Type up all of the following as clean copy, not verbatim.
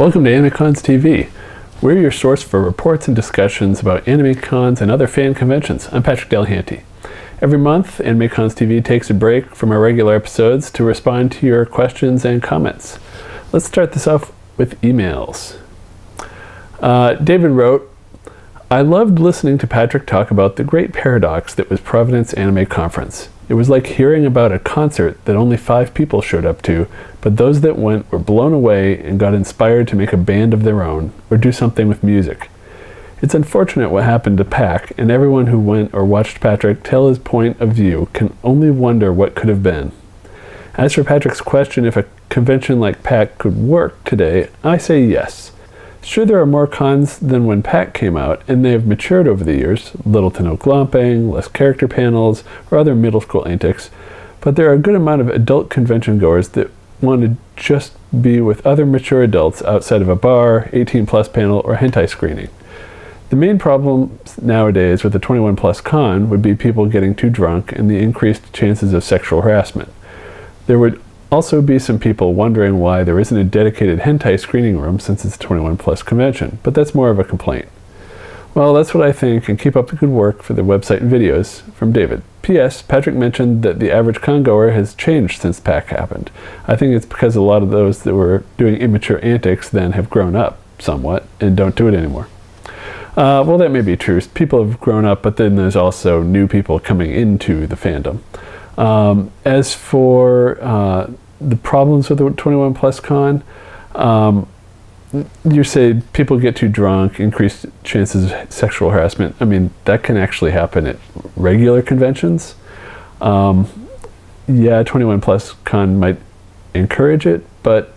Welcome to AnimeCons TV. We're your source for reports and discussions about AnimeCons and other fan conventions. I'm Patrick Delahanty. Every month, AnimeCons TV takes a break from our regular episodes to respond to your questions and comments. Let's start this off with emails. David wrote, I loved listening to Patrick talk about the great paradox that was Providence Anime Conference. It was like hearing about a concert that only 5 people showed up to, but those that went were blown away and got inspired to make a band of their own or do something with music. It's unfortunate what happened to PAC, and everyone who went or watched Patrick tell his point of view can only wonder what could have been. As for Patrick's question if a convention like PAC could work today, I say yes. Sure, there are more cons than when PAC came out, and they have matured over the years, little to no glomping, less character panels, or other middle school antics, but there are a good amount of adult convention goers that want to just be with other mature adults outside of a bar, 18-plus panel, or hentai screening. The main problem nowadays with the 21-plus con would be people getting too drunk and the increased chances of sexual harassment. There would also be some people wondering why there isn't a dedicated hentai screening room since it's a 21-plus convention, but that's more of a complaint. Well, that's what I think, and keep up the good work for the website and videos. From David. P.S. Patrick mentioned that the average con-goer has changed since PAC happened. I think it's because a lot of those that were doing immature antics then have grown up somewhat and don't do it anymore. Well, that may be true. People have grown up, but then there's also new people coming into the fandom. As for the problems with the 21-plus con, you say people get too drunk, increased chances of sexual harassment. I mean, that can actually happen at regular conventions. Yeah, 21-plus con might encourage it, but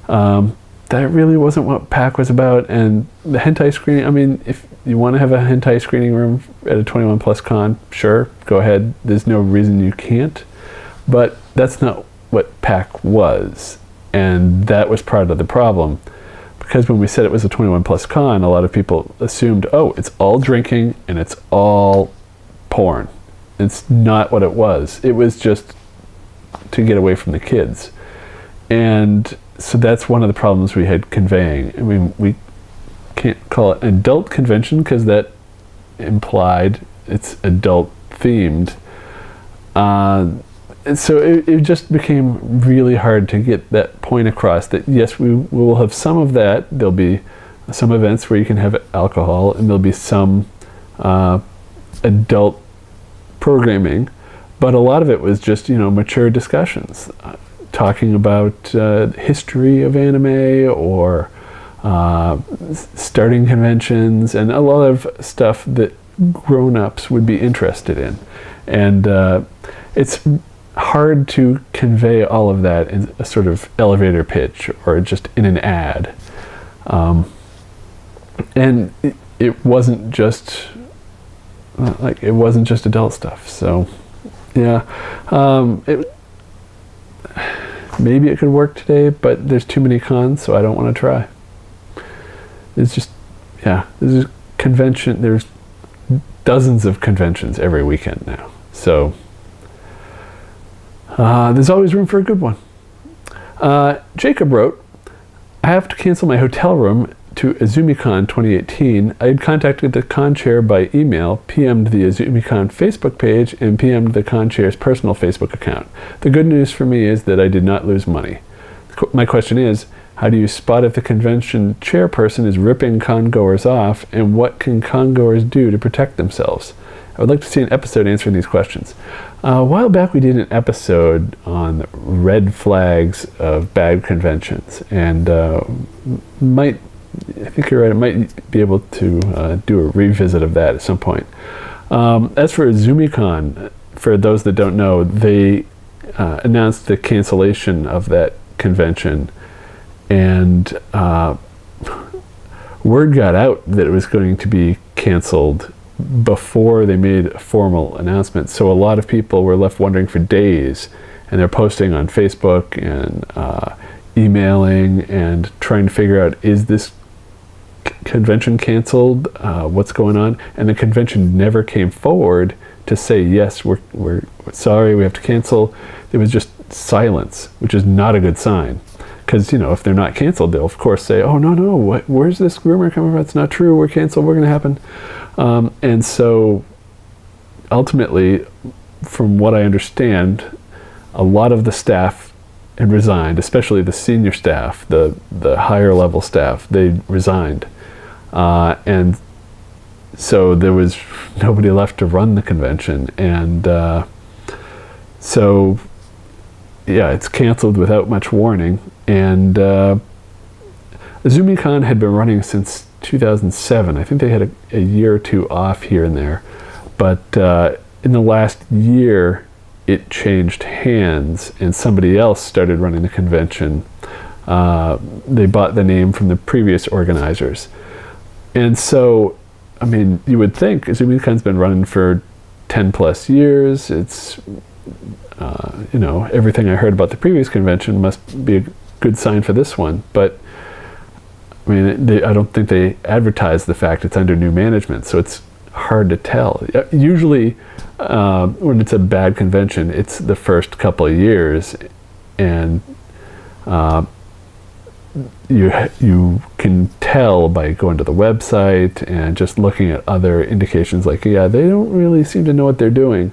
that really wasn't what PAC was about. And the hentai screening, I mean, if you want to have a hentai screening room at a 21-plus con, sure, go ahead. There's no reason you can't. But that's not what PAC was. And that was part of the problem. Because when we said it was a 21-plus con, a lot of people assumed, oh, it's all drinking and it's all porn. It's not what it was. It was just to get away from the kids. And so that's one of the problems we had conveying. I mean, we can't call it an adult convention because that implied it's adult themed. So it just became really hard to get that point across that yes, we will have some of that. There'll be some events where you can have alcohol, and there'll be some adult programming, but a lot of it was just, mature discussions, talking about history of anime or starting conventions, and a lot of stuff that grown-ups would be interested in. And it's hard to convey all of that in a sort of elevator pitch or just in an ad. And it wasn't just adult stuff. So yeah, maybe it could work today, but there's too many cons, so I don't want to try. It's just, there's a convention, there's dozens of conventions every weekend now. So there's always room for a good one. Jacob wrote, I have to cancel my hotel room to Izumicon 2018. I had contacted the con chair by email, PM'd the Izumicon Facebook page, and PM'd the con chair's personal Facebook account. The good news for me is that I did not lose money. My question is, how do you spot if the convention chairperson is ripping con-goers off, and what can con-goers do to protect themselves? I would like to see an episode answering these questions. A while back we did an episode on red flags of bad conventions, and I think you're right, I might be able to do a revisit of that at some point. As for Izumicon, for those that don't know, they announced the cancellation of that convention, and word got out that it was going to be canceled before they made a formal announcement. So a lot of people were left wondering for days, and they're posting on Facebook and emailing and trying to figure out, is this convention canceled? What's going on? And the convention never came forward to say, yes, we're sorry, we have to cancel. There was just silence, which is not a good sign. because if they're not canceled, they'll of course say, "Oh no, where's this rumor coming from? It's not true. We're canceled. We're going to happen." And so, ultimately, from what I understand, a lot of the staff had resigned, especially the senior staff, the higher level staff. They resigned, and so there was nobody left to run the convention, and so yeah, it's canceled without much warning. And Izumicon had been running since 2007. I think they had a year or two off here and there, but in the last year it changed hands and somebody else started running the convention. They bought the name from the previous organizers, and so I mean, you would think Izumicon's been running for 10 plus years. It's everything I heard about the previous convention must be a good sign for this one, but I mean, I don't think they advertise the fact it's under new management, so it's hard to tell. Usually, when it's a bad convention, it's the first couple of years, and you can tell by going to the website and just looking at other indications, like, yeah, they don't really seem to know what they're doing.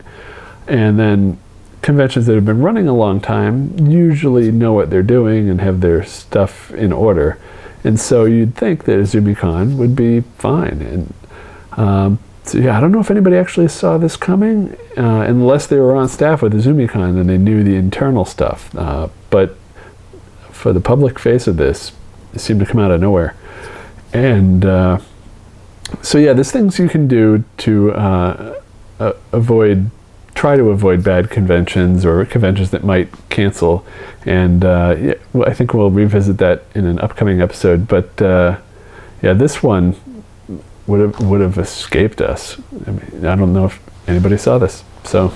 And then conventions that have been running a long time usually know what they're doing and have their stuff in order. And so you'd think that Izumicon would be fine. And so yeah, I don't know if anybody actually saw this coming, unless they were on staff with Izumicon and they knew the internal stuff. But for the public face of this, it seemed to come out of nowhere. And so yeah, there's things you can do to try to avoid bad conventions or conventions that might cancel. And yeah, I think we'll revisit that in an upcoming episode. But yeah, this one would have escaped us. I mean, I don't know if anybody saw this. So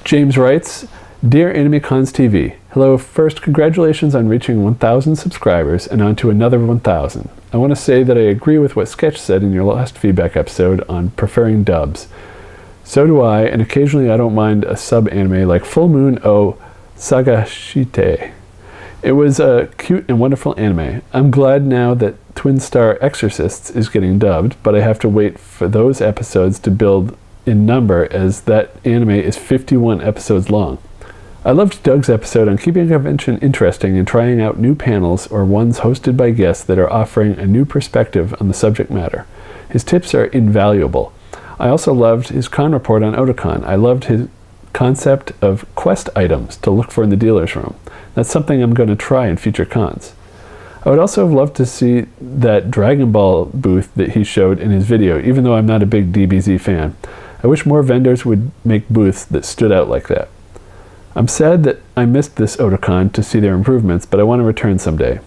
James writes, "Dear AnimeCons TV, hello. First, congratulations on reaching 1,000 subscribers and on to another 1,000. I want to say that I agree with what Sketch said in your last feedback episode on preferring dubs. So do I, and occasionally I don't mind a sub-anime like Full Moon O Sagashite. It was a cute and wonderful anime. I'm glad now that Twin Star Exorcists is getting dubbed, but I have to wait for those episodes to build in number, as that anime is 51 episodes long. I loved Doug's episode on keeping a convention interesting and trying out new panels or ones hosted by guests that are offering a new perspective on the subject matter. His tips are invaluable. I also loved his con report on Otakon. I loved his concept of quest items to look for in the dealer's room. That's something I'm going to try in future cons. I would also have loved to see that Dragon Ball booth that he showed in his video, even though I'm not a big DBZ fan. I wish more vendors would make booths that stood out like that. I'm sad that I missed this Otakon to see their improvements, but I want to return someday.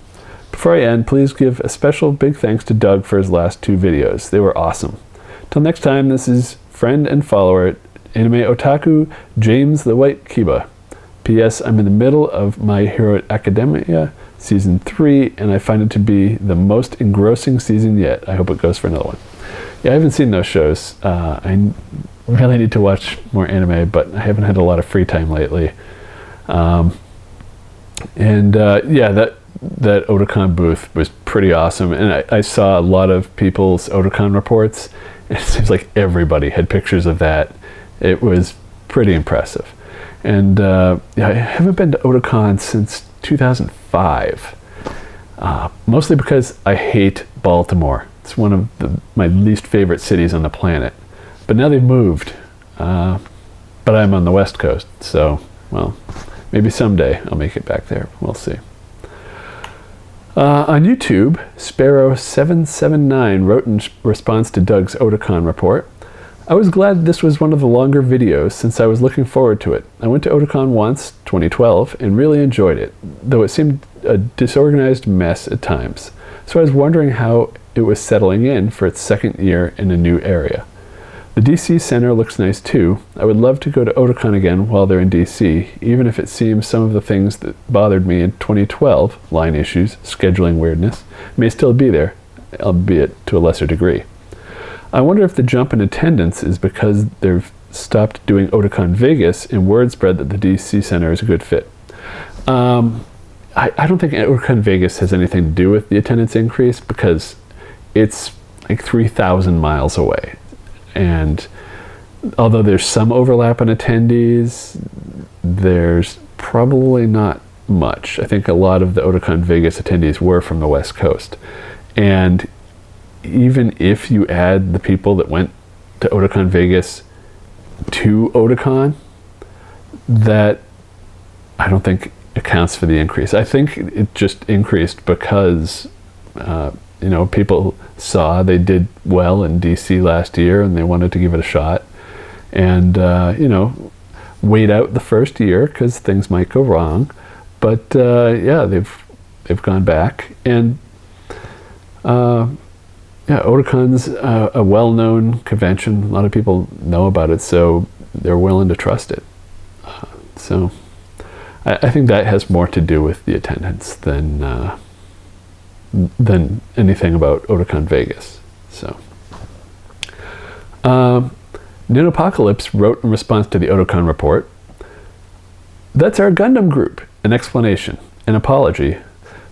Before I end, please give a special big thanks to Doug for his last 2 videos. They were awesome. Till next time, this is friend and follower, Anime Otaku, James the White Kiba. P.S. I'm in the middle of My Hero Academia Season 3, and I find it to be the most engrossing season yet. I hope it goes for another one. Yeah, I haven't seen those shows. I really need to watch more anime, but I haven't had a lot of free time lately. Yeah, that Otakon booth was pretty awesome, and I saw a lot of people's Otakon reports. It seems like everybody had pictures of that. It was pretty impressive. And yeah, I haven't been to Otakon since 2005, mostly because I hate Baltimore. It's one of my least favorite cities on the planet. But now they've moved, but I'm on the West Coast, so, well, maybe someday I'll make it back there. We'll see. On YouTube, Sparrow779 wrote in response to Doug's Otakon report, I was glad this was one of the longer videos since I was looking forward to it. I went to Otakon once, 2012, and really enjoyed it, though it seemed a disorganized mess at times. So I was wondering how it was settling in for its second year in a new area. The DC Center looks nice too. I would love to go to Otakon again while they're in DC, even if it seems some of the things that bothered me in 2012, line issues, scheduling weirdness, may still be there, albeit to a lesser degree. I wonder if the jump in attendance is because they've stopped doing Otakon Vegas and word spread that the DC Center is a good fit. I don't think Otakon Vegas has anything to do with the attendance increase, because it's like 3,000 miles away. And although there's some overlap in attendees, there's probably not much. I think a lot of the Otakon Vegas attendees were from the West Coast. And even if you add the people that went to Otakon Vegas to Otakon, that I don't think accounts for the increase. I think it just increased because people saw they did well in DC last year and they wanted to give it a shot, and wait out the first year because things might go wrong. But they've gone back, and Otakon's a well-known convention. A lot of people know about it, so they're willing to trust it. So I think that has more to do with the attendance than anything about Otakon Vegas. So, Ninopocalypse wrote in response to the Otakon report, "That's our Gundam group. An explanation, an apology.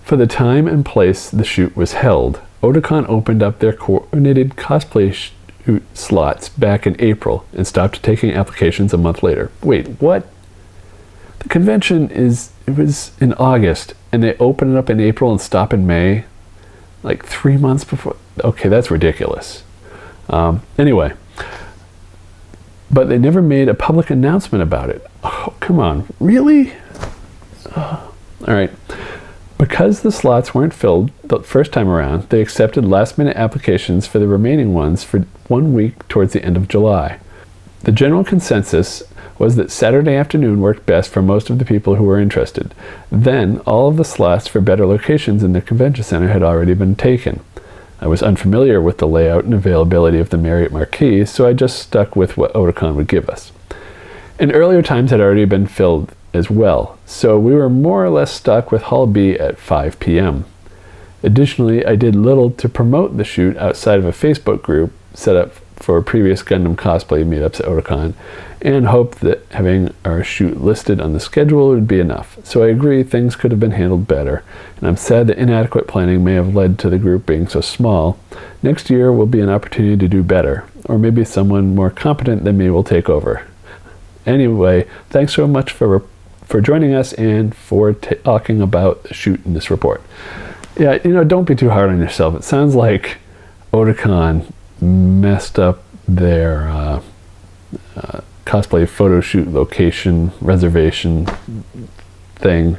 For the time and place the shoot was held, Otakon opened up their coordinated cosplay shoot slots back in April and stopped taking applications a month later." Wait, what? The convention was in August, and they open it up in April and stop in May, like 3 months before. Okay, that's ridiculous. Anyway, but they never made a public announcement about it. Oh, come on, really? All right. Because the slots weren't filled the first time around, they accepted last-minute applications for the remaining ones for 1 week towards the end of July. The general consensus was that Saturday afternoon worked best for most of the people who were interested. Then, all of the slots for better locations in the convention center had already been taken. I was unfamiliar with the layout and availability of the Marriott Marquis, so I just stuck with what Otakon would give us. And earlier times had already been filled as well, so we were more or less stuck with Hall B at 5 p.m. Additionally, I did little to promote the shoot outside of a Facebook group set up for previous Gundam cosplay meetups at Otakon, and hoped that having our shoot listed on the schedule would be enough. So I agree things could have been handled better, and I'm sad that inadequate planning may have led to the group being so small. Next year will be an opportunity to do better, or maybe someone more competent than me will take over. Anyway, thanks so much for joining us and for talking about the shoot in this report. Yeah, don't be too hard on yourself. It sounds like Otakon messed up their cosplay photo shoot location reservation thing.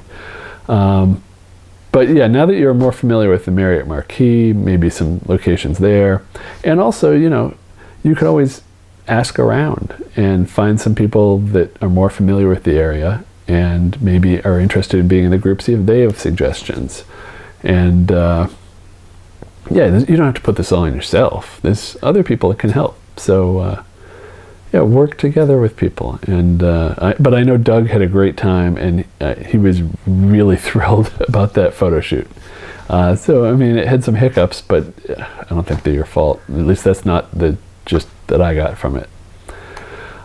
But yeah, now that you're more familiar with the Marriott Marquis, maybe some locations there, and also, you could always ask around and find some people that are more familiar with the area and maybe are interested in being in the group, see if they have suggestions. And you don't have to put this all on yourself. There's other people that can help. So work together with people. And but I know Doug had a great time, and he was really thrilled about that photo shoot. So I mean, it had some hiccups, but I don't think they're your fault. At least that's not the gist that I got from it.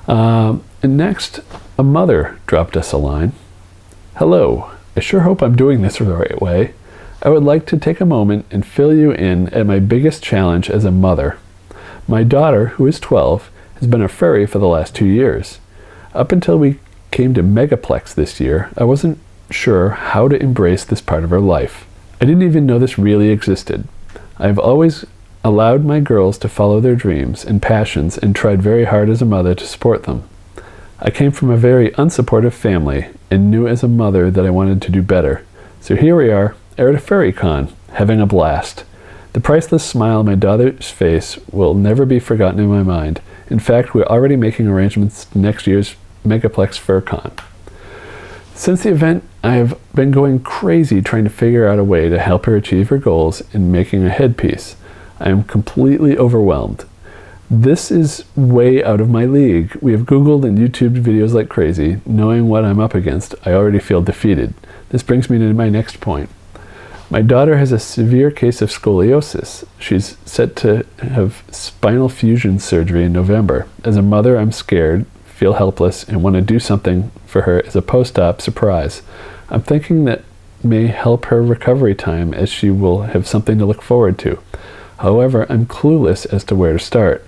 And next, a mother dropped us a line. "Hello, I sure hope I'm doing this the right way. I would like to take a moment and fill you in at my biggest challenge as a mother. My daughter, who is 12, has been a furry for the last 2 years. Up until we came to Megaplex this year, I wasn't sure how to embrace this part of her life. I didn't even know this really existed. I've always allowed my girls to follow their dreams and passions and tried very hard as a mother to support them. I came from a very unsupportive family and knew as a mother that I wanted to do better. So here we are, at a furry con, having a blast. The priceless smile on my daughter's face will never be forgotten in my mind. In fact, we're already making arrangements for next year's Megaplex FurCon. Since the event, I have been going crazy trying to figure out a way to help her achieve her goals in making a headpiece. I am completely overwhelmed. This is way out of my league. We have Googled and YouTubed videos like crazy. Knowing what I'm up against, I already feel defeated. This brings me to my next point. My daughter has a severe case of scoliosis. She's set to have spinal fusion surgery in November. As a mother, I'm scared, feel helpless, and want to do something for her as a post-op surprise. I'm thinking that may help her recovery time, as she will have something to look forward to. However, I'm clueless as to where to start.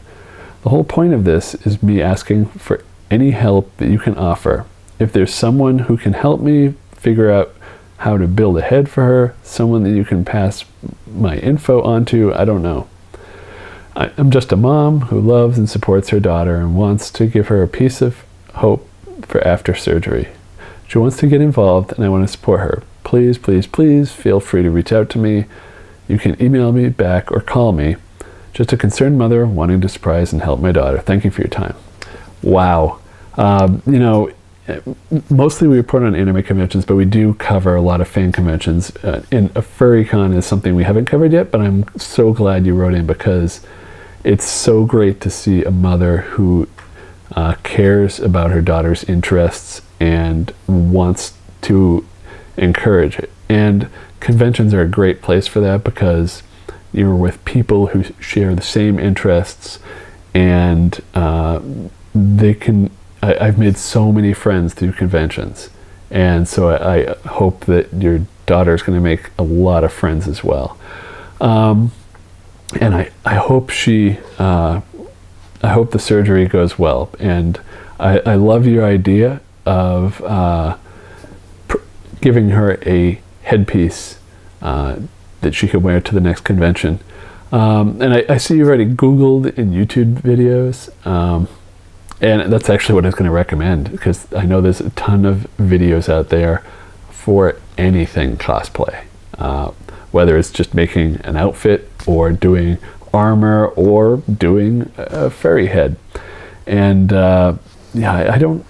The whole point of this is me asking for any help that you can offer. If there's someone who can help me figure out how to build a head for her, someone that you can pass my info on to, I don't know. I'm just a mom who loves and supports her daughter and wants to give her a piece of hope for after surgery. She wants to get involved and I want to support her. Please, please, please feel free to reach out to me. You can email me back or call me. Just a concerned mother wanting to surprise and help my daughter. Thank you for your time. Wow. Mostly we report on anime conventions, but we do cover a lot of fan conventions. And a furrycon is something we haven't covered yet, but I'm so glad you wrote in, because it's so great to see a mother who cares about her daughter's interests and wants to encourage it. And conventions are a great place for that, because you're with people who share the same interests, and I've made so many friends through conventions, and so I hope that your daughter's going to make a lot of friends as well. And I hope I hope the surgery goes well, and I love your idea of giving her a headpiece that she could wear to the next convention. And I see you already Googled and YouTube videos, and that's actually what I was going to recommend, because I know there's a ton of videos out there for anything cosplay, whether it's just making an outfit or doing armor or doing a furry head. And I don't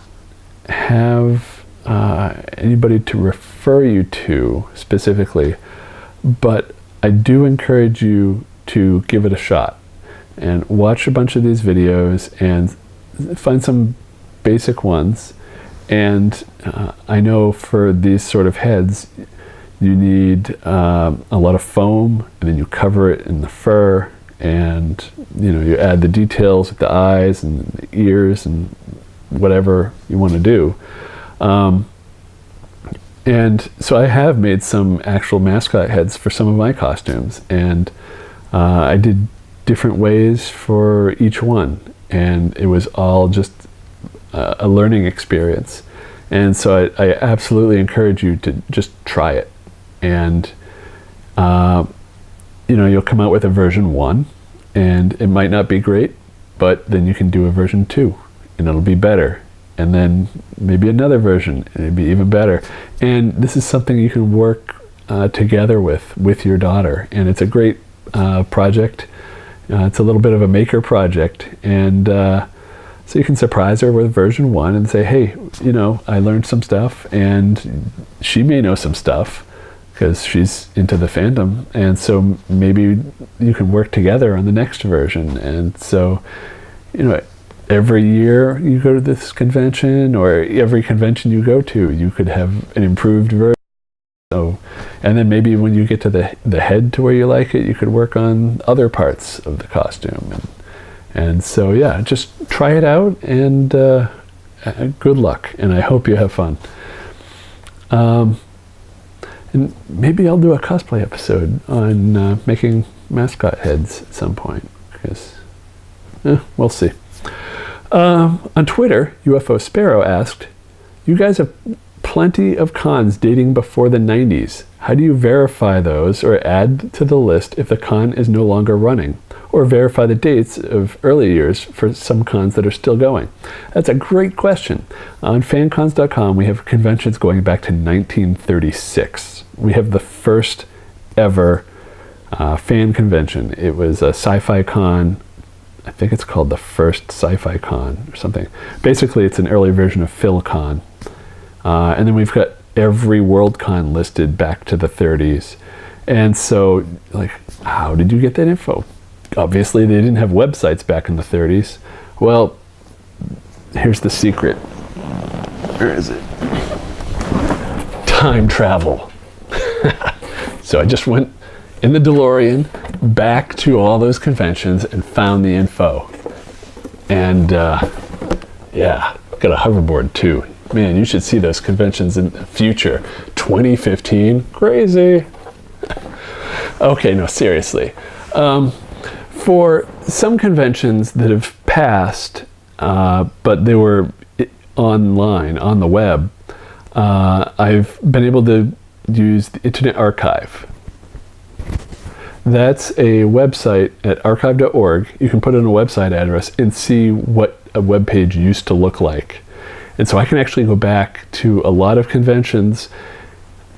have anybody to refer you to specifically, but I do encourage you to give it a shot and watch a bunch of these videos and find some basic ones. And I know for these sort of heads you need a lot of foam, and then you cover it in the fur, and you add the details with the eyes and the ears and whatever you want to do. And so I have made some actual mascot heads for some of my costumes, and I did different ways for each one, and it was all just a learning experience. And so I absolutely encourage you to just try it. And you'll come out with a version 1, and it might not be great, but then you can do a version 2 and it'll be better, and then maybe another version and it'll be even better. And this is something you can work together with your daughter, and it's a great project. It's a little bit of a maker project, and so you can surprise her with version 1 and say, hey, I learned some stuff, and she may know some stuff because she's into the fandom, and so maybe you can work together on the next version. And so every year you go to this convention, or every convention you go to, you could have an improved version. So, and then maybe when you get to the head to where you like it, you could work on other parts of the costume. And so, yeah, just try it out, and good luck, and I hope you have fun. And maybe I'll do a cosplay episode on making mascot heads at some point, because we'll see. On Twitter, UFO Sparrow asked, you guys have plenty of cons dating before the 90s. How do you verify those or add to the list if the con is no longer running? Or verify the dates of early years for some cons that are still going? That's a great question. On fancons.com, we have conventions going back to 1936. We have the first ever fan convention. It was a sci-fi con. I think it's called the first sci-fi con or something. Basically, it's an early version of PhilCon. And then we've got every WorldCon listed back to the 30s. And so, how did you get that info? Obviously, they didn't have websites back in the 30s. Well, here's the secret. Where is it? Time travel. So I just went in the DeLorean back to all those conventions and found the info. And yeah, got a hoverboard too. Man, you should see those conventions in the future. 2015, crazy. Okay, no, seriously. For some conventions that have passed, but they were online, on the web, I've been able to use the Internet Archive. That's a website at archive.org. You can put in a website address and see what a web page used to look like. And so I can actually go back to a lot of conventions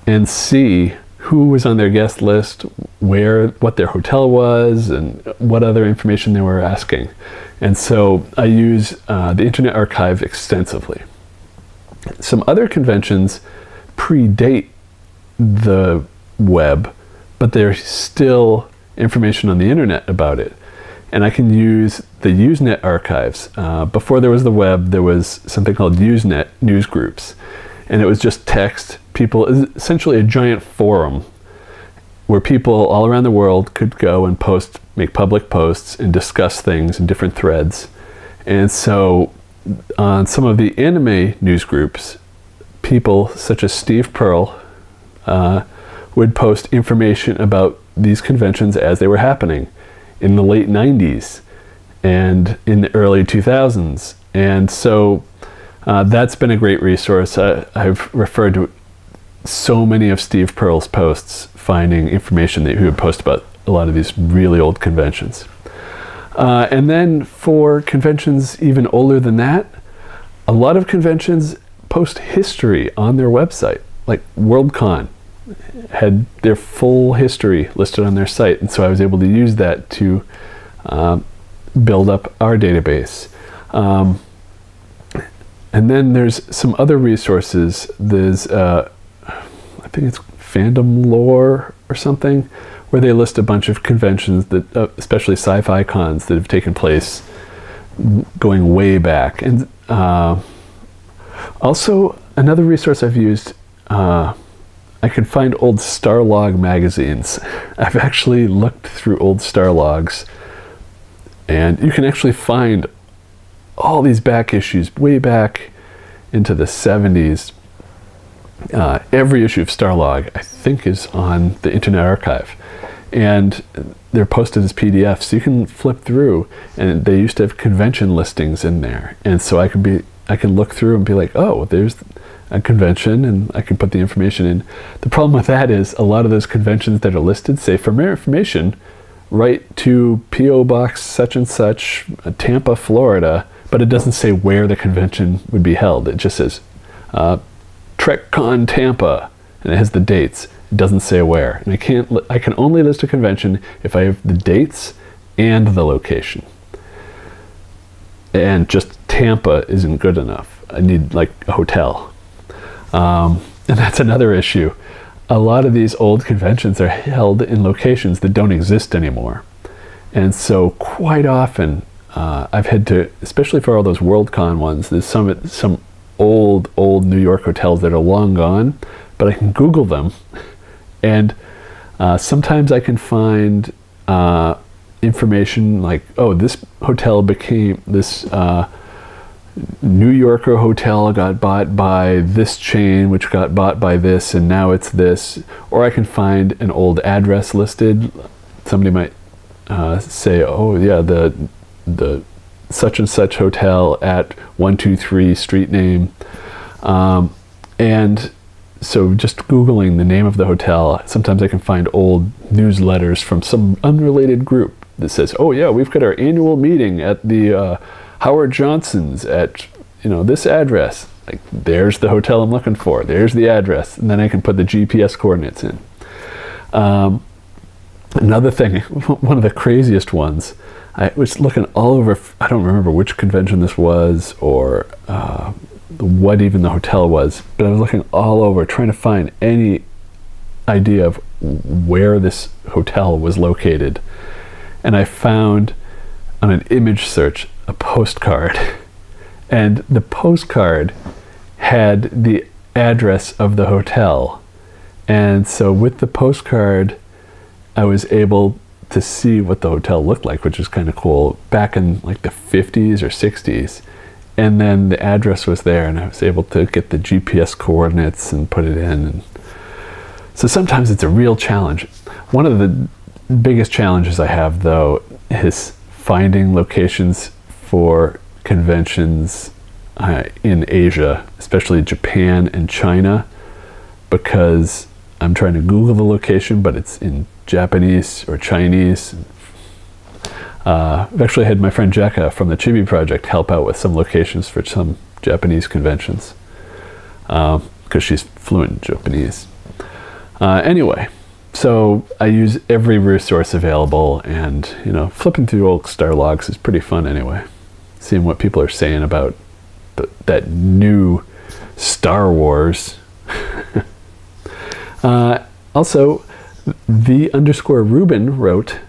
and see who was on their guest list, what their hotel was, and what other information they were asking. And so I use the Internet Archive extensively. Some other conventions predate the web, but there's still information on the internet about it. And I can use the Usenet archives. Before there was the web, there was something called Usenet news groups. And it was just text, essentially a giant forum where people all around the world could go and make public posts and discuss things in different threads. And so on some of the anime news groups, people such as Steve Pearl would post information about these conventions as they were happening in the late 90s and in the early 2000s. And so that's been a great resource. I've referred to so many of Steve Pearl's posts, finding information that he would post about a lot of these really old conventions. And then for conventions even older than that, a lot of conventions post history on their website, like Worldcon had their full history listed on their site, and so I was able to use that to build up our database. And then there's some other resources. There's I think it's Fandom Lore or something, where they list a bunch of conventions that, especially sci-fi cons, that have taken place going way back. And also another resource I've used, I could find old Starlog magazines. I've actually looked through old Starlogs, and you can actually find all these back issues way back into the 70s. Every issue of Starlog, I think, is on the Internet Archive, and they're posted as PDFs, so you can flip through, and they used to have convention listings in there, and so I can look through and be like, oh, there's a convention, and I can put the information in. The problem with that is a lot of those conventions that are listed say, for more information, write to P.O. Box such and such, Tampa, Florida, but it doesn't say where the convention would be held. It just says TrekCon Tampa, and it has the dates. It doesn't say where. And I can only list a convention if I have the dates and the location. And just Tampa isn't good enough. I need like a hotel. And that's another issue. A lot of these old conventions are held in locations that don't exist anymore. And so quite often I've had to, especially for all those Worldcon ones, there's some old New York hotels that are long gone, but I can Google them, and sometimes I can find information like, oh, this hotel became this New Yorker hotel got bought by this chain, which got bought by this, and now it's this. Or I can find an old address listed. Somebody might say, oh yeah, the such and such hotel at 123 street name. And so just Googling the name of the hotel, sometimes I can find old newsletters from some unrelated group that says, oh yeah, we've got our annual meeting at the Howard Johnson's at this address. Like, there's the hotel I'm looking for, there's the address, and then I can put the GPS coordinates in. Another thing, one of the craziest ones, I was looking all over, I don't remember which convention this was or what even the hotel was, but I was looking all over trying to find any idea of where this hotel was located. And I found on an image search a postcard, and the postcard had the address of the hotel. And so with the postcard, I was able to see what the hotel looked like, which is kind of cool. Back in like the 50s or 60s, and then the address was there, and I was able to get the GPS coordinates and put it in. And so sometimes it's a real challenge. One of the biggest challenges I have, though, is finding locations for conventions in Asia, especially Japan and China, because I'm trying to Google the location, but it's in Japanese or Chinese. I've actually had my friend Jekka from the Chibi Project help out with some locations for some Japanese conventions, because she's fluent in Japanese. Anyway, so I use every resource available, and flipping through old star logs is pretty fun anyway. Seeing what people are saying about that new Star Wars. Also, _Ruben wrote,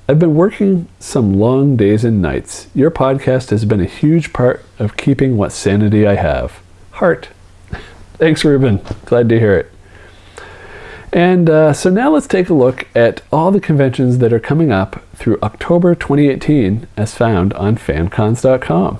I've been working some long days and nights. Your podcast has been a huge part of keeping what sanity I have. Heart. Thanks, Ruben. Glad to hear it. And so now let's take a look at all the conventions that are coming up through October 2018 as found on fancons.com.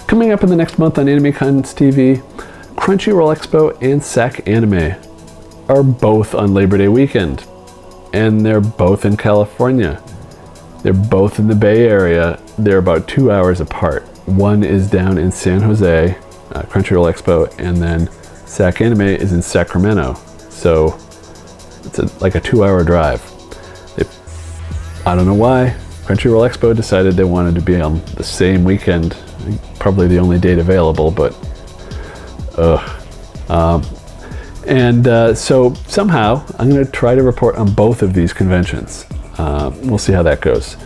Coming up in the next month on AnimeCons TV, Crunchyroll Expo and SAC Anime are both on Labor Day weekend, and they're both in California. They're both in the Bay Area. They're about 2 hours apart. One is down in San Jose, Crunchyroll Expo, and then SAC Anime is in Sacramento. So it's like a 2-hour drive. I don't know why. Crunchyroll Expo decided they wanted to be on the same weekend. Probably the only date available, but so somehow I'm going to try to report on both of these conventions. We'll see how that goes.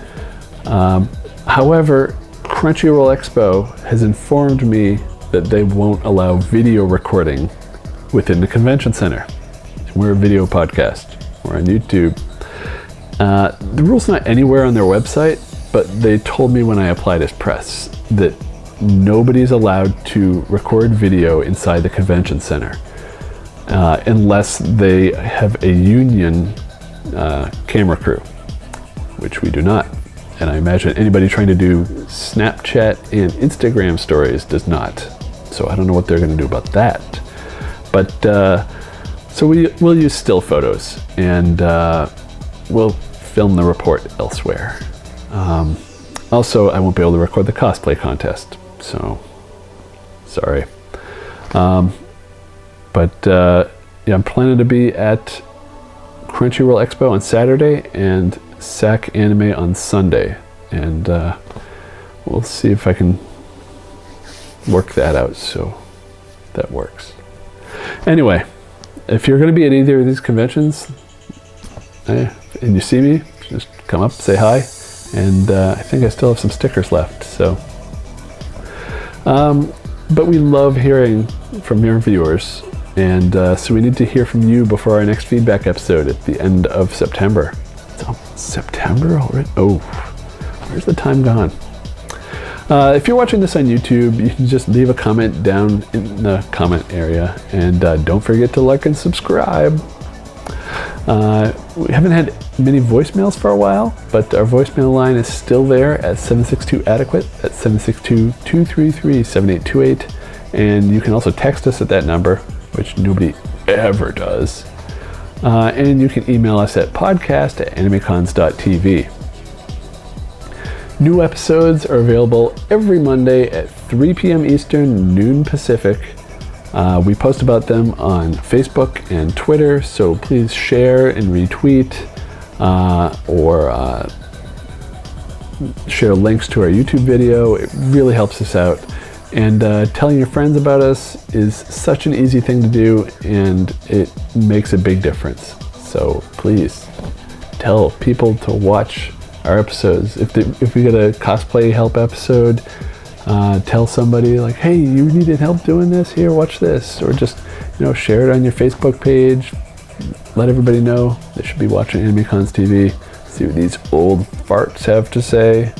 However, Crunchyroll Expo has informed me that they won't allow video recording within the convention center. We're a video podcast. We're on YouTube. The rule's not anywhere on their website, but they told me when I applied as press that nobody's allowed to record video inside the convention center unless they have a union camera crew, which we do not. And I imagine anybody trying to do Snapchat and Instagram stories does not. So I don't know what they're going to do about that. But so we'll use still photos, and we'll film the report elsewhere. Also, I won't be able to record the cosplay contest, so sorry. But yeah, I'm planning to be at Crunchyroll Expo on Saturday and SAC Anime on Sunday, and we'll see if I can work that out so that works. Anyway, if you're going to be at either of these conventions and you see me, just come up, say hi, and I think I still have some stickers left. So, but we love hearing from your viewers, and so we need to hear from you before our next feedback episode at the end of September. It's September already? Oh, where's the time gone? If you're watching this on YouTube, you can just leave a comment down in the comment area, and don't forget to like and subscribe. We haven't had many voicemails for a while, but our voicemail line is still there at 762-ADEQUATE, at 762-233-7828, and you can also text us at that number, which nobody ever does. And you can email us at podcast@animecons.tv. New episodes are available every Monday at 3 p.m. Eastern, noon Pacific. We post about them on Facebook and Twitter, so please share and retweet or share links to our YouTube video. It really helps us out. And telling your friends about us is such an easy thing to do, and it makes a big difference. So please tell people to watch our episodes. If we get a cosplay help episode, tell somebody like, hey, you needed help doing this? Here, watch this. Or just, share it on your Facebook page. Let everybody know they should be watching AnimeCons TV. See what these old farts have to say.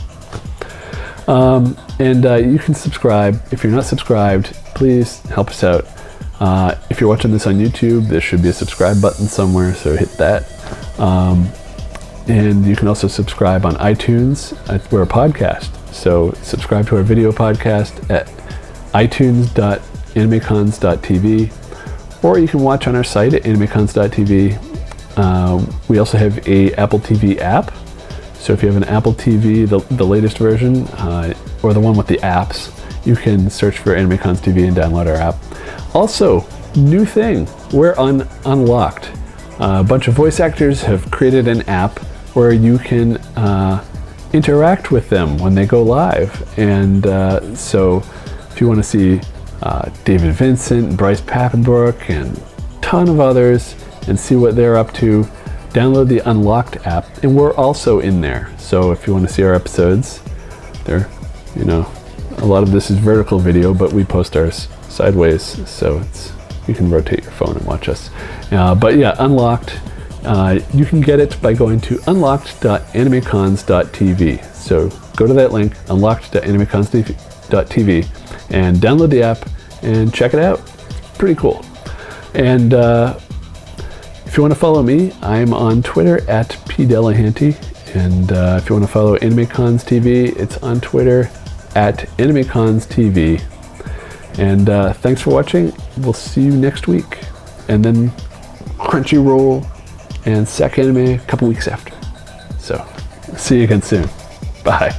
And you can subscribe. If you're not subscribed, please help us out. If you're watching this on YouTube, there should be a subscribe button somewhere, so hit that. And you can also subscribe on iTunes. We're a podcast, so subscribe to our video podcast at itunes.animecons.tv, or you can watch on our site at animecons.tv. We also have a Apple TV app, so if you have an Apple TV, the latest version, or the one with the apps, you can search for AnimeCons TV and download our app. Also, new thing, we're on Unlocked. A bunch of voice actors have created an app where you can interact with them when they go live. And so if you want to see David Vincent, Bryce Papenbrook, and a ton of others, and see what they're up to, download the Unlocked app, and we're also in there. So if you want to see our episodes, they're, a lot of this is vertical video, but we post ours sideways, so you can rotate your phone and watch us. But yeah, Unlocked, you can get it by going to unlocked.animecons.tv. So go to that link, unlocked.animecons.tv, and download the app and check it out. It's pretty cool. And if you want to follow me, I'm on Twitter at pdelahanty, and if you want to follow AnimeCons TV, it's on Twitter at AnimeCons TV. And thanks for watching. We'll see you next week. And then Crunchyroll and Sec Anime a couple weeks after. So, see you again soon. Bye.